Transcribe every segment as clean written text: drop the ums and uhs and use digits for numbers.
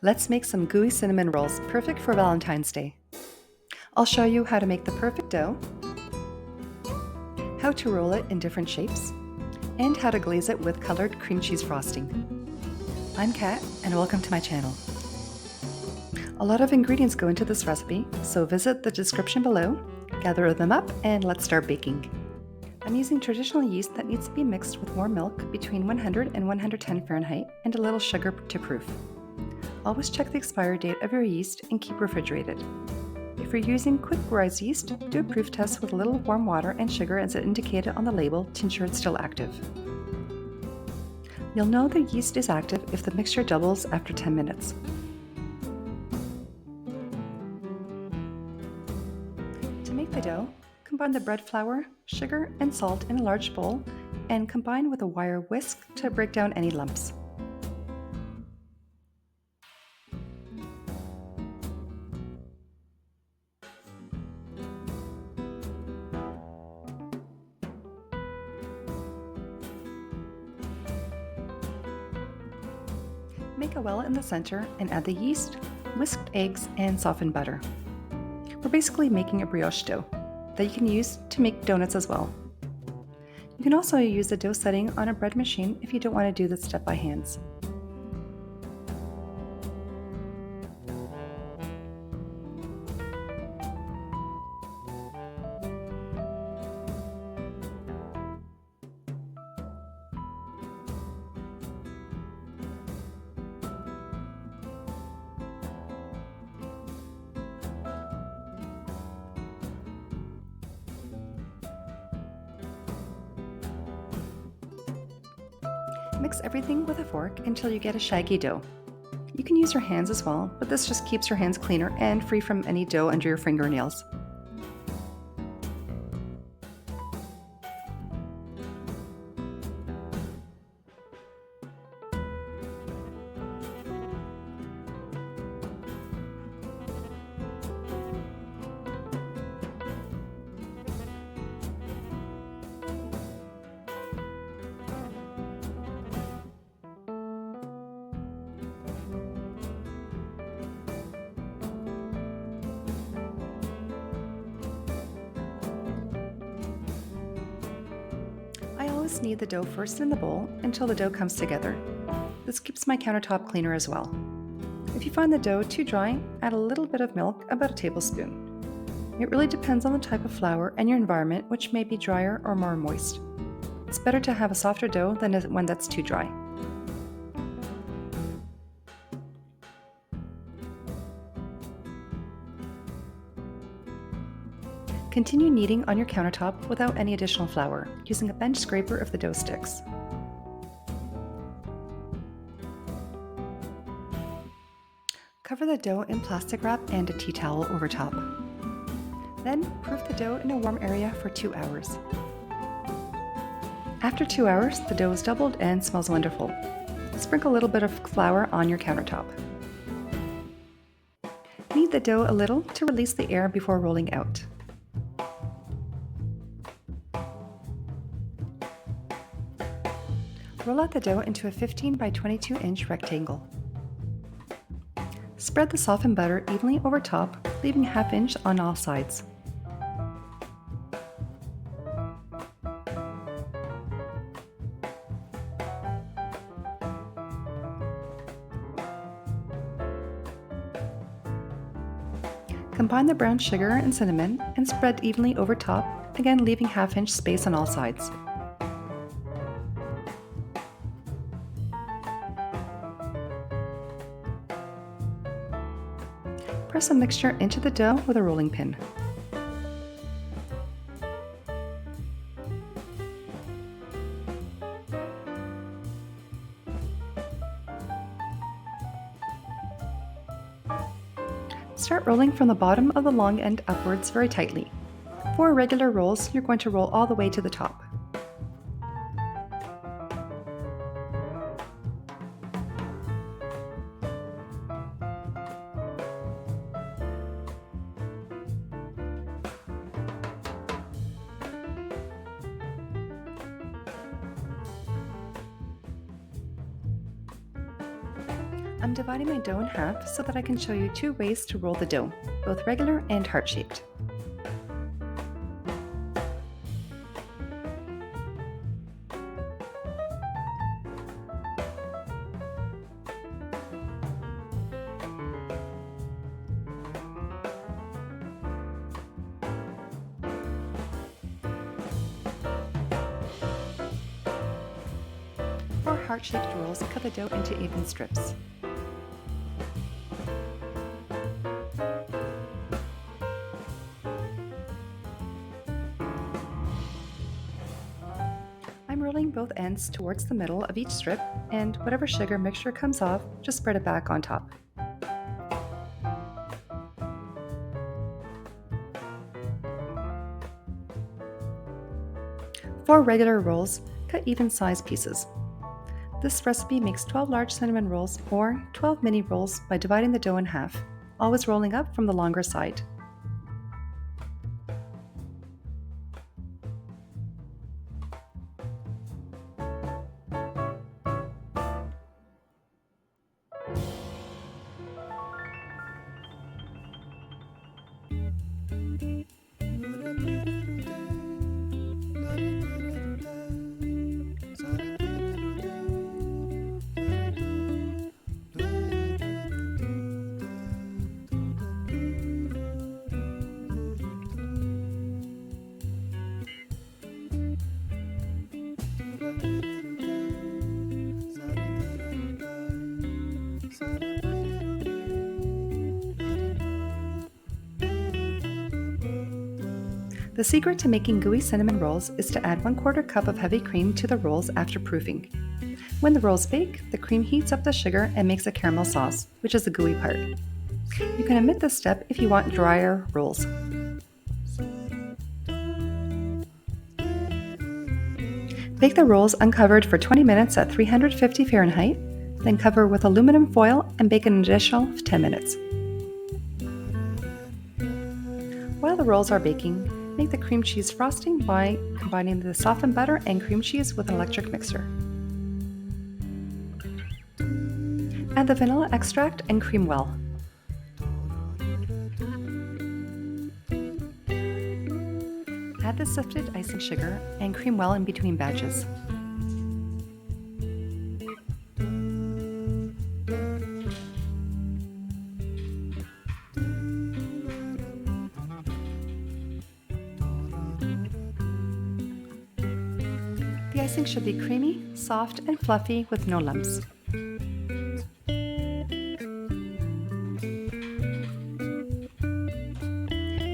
Let's make some gooey cinnamon rolls, perfect for Valentine's Day. I'll show you how to make the perfect dough, how to roll it in different shapes, and how to glaze it with colored cream cheese frosting. I'm Kat, and welcome to my channel. A lot of ingredients go into this recipe, so visit the description below, gather them up, and let's start baking. I'm using traditional yeast that needs to be mixed with warm milk between 100 and 110 Fahrenheit and a little sugar to proof. Always check the expiry date of your yeast and keep refrigerated. If you're using quick rise yeast, do a proof test with a little warm water and sugar as indicated on the label to ensure it's still active. You'll know the yeast is active if the mixture doubles after 10 minutes. To make the dough, combine the bread flour, sugar, and salt in a large bowl and combine with a wire whisk to break down any lumps. Make a well in the center and add the yeast, whisked eggs, and softened butter. We're basically making a brioche dough that you can use to make donuts as well. You can also use the dough setting on a bread machine if you don't want to do this step by hands. Mix everything with a fork until you get a shaggy dough. You can use your hands as well, but this just keeps your hands cleaner and free from any dough under your fingernails. I always knead the dough first in the bowl until the dough comes together. This keeps my countertop cleaner as well. If you find the dough too dry, add a little bit of milk, about a tablespoon. It really depends on the type of flour and your environment, which may be drier or more moist. It's better to have a softer dough than one that's too dry. Continue kneading on your countertop without any additional flour, using a bench scraper if the dough sticks. Cover the dough in plastic wrap and a tea towel over top. Then proof the dough in a warm area for 2 hours. After 2 hours, the dough is doubled and smells wonderful. Sprinkle a little bit of flour on your countertop. Knead the dough a little to release the air before rolling out. Roll out the dough into a 15 by 22 inch rectangle. Spread the softened butter evenly over top, leaving a ½ inch on all sides. Combine the brown sugar and cinnamon and spread evenly over top, again leaving ½ inch space on all sides. Press a mixture into the dough with a rolling pin. Start rolling from the bottom of the long end upwards very tightly. For regular rolls, you're going to roll all the way to the top. I'm dividing my dough in half so that I can show you two ways to roll the dough, both regular and heart-shaped. For heart-shaped rolls, cut the dough into even strips. I'm rolling both ends towards the middle of each strip, and whatever sugar mixture comes off, just spread it back on top. For regular rolls, cut even-sized pieces. This recipe makes 12 large cinnamon rolls or 12 mini rolls by dividing the dough in half, always rolling up from the longer side. The secret to making gooey cinnamon rolls is to add 1/4 cup of heavy cream to the rolls after proofing. When the rolls bake, the cream heats up the sugar and makes a caramel sauce, which is the gooey part. You can omit this step if you want drier rolls. Bake the rolls uncovered for 20 minutes at 350 Fahrenheit, then cover with aluminum foil and bake an additional 10 minutes. While the rolls are baking, make the cream cheese frosting by combining the softened butter and cream cheese with an electric mixer. Add the vanilla extract and cream well. Add the sifted icing sugar and cream well in between batches. The icing should be creamy, soft, and fluffy with no lumps. The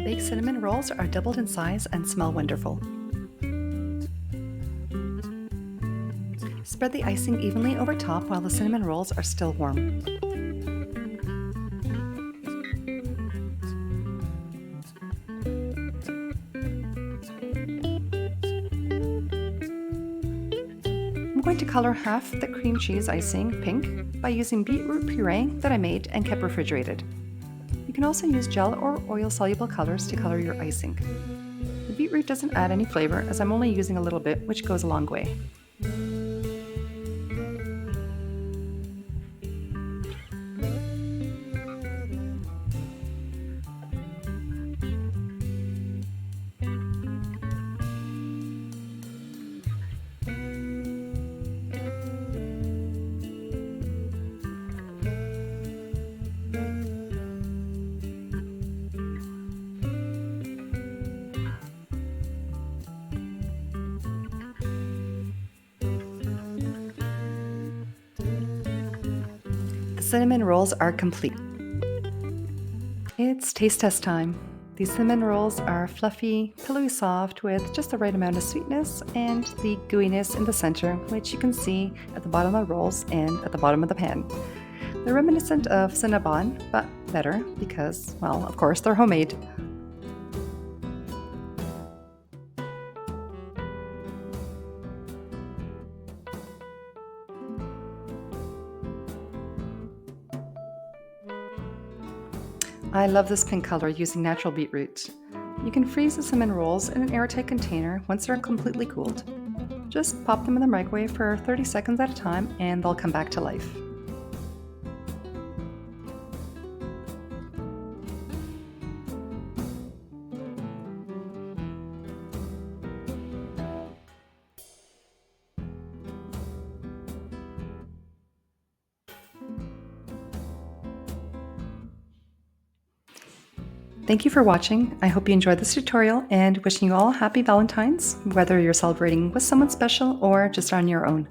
baked cinnamon rolls are doubled in size and smell wonderful. Spread the icing evenly over top while the cinnamon rolls are still warm. I'm going to color half the cream cheese icing pink by using beetroot puree that I made and kept refrigerated. You can also use gel or oil-soluble colors to color your icing. The beetroot doesn't add any flavor as I'm only using a little bit, which goes a long way. Cinnamon rolls are complete. It's taste test time. These cinnamon rolls are fluffy, pillowy soft with just the right amount of sweetness and the gooiness in the center, which you can see at the bottom of the rolls and at the bottom of the pan. They're reminiscent of Cinnabon, but better because, well, of course, they're homemade. I love this pink color using natural beetroot. You can freeze the cinnamon rolls in an airtight container once they're completely cooled. Just pop them in the microwave for 30 seconds at a time and they'll come back to life. Thank you for watching. I hope you enjoyed this tutorial and wishing you all happy Valentine's, whether you're celebrating with someone special or just on your own.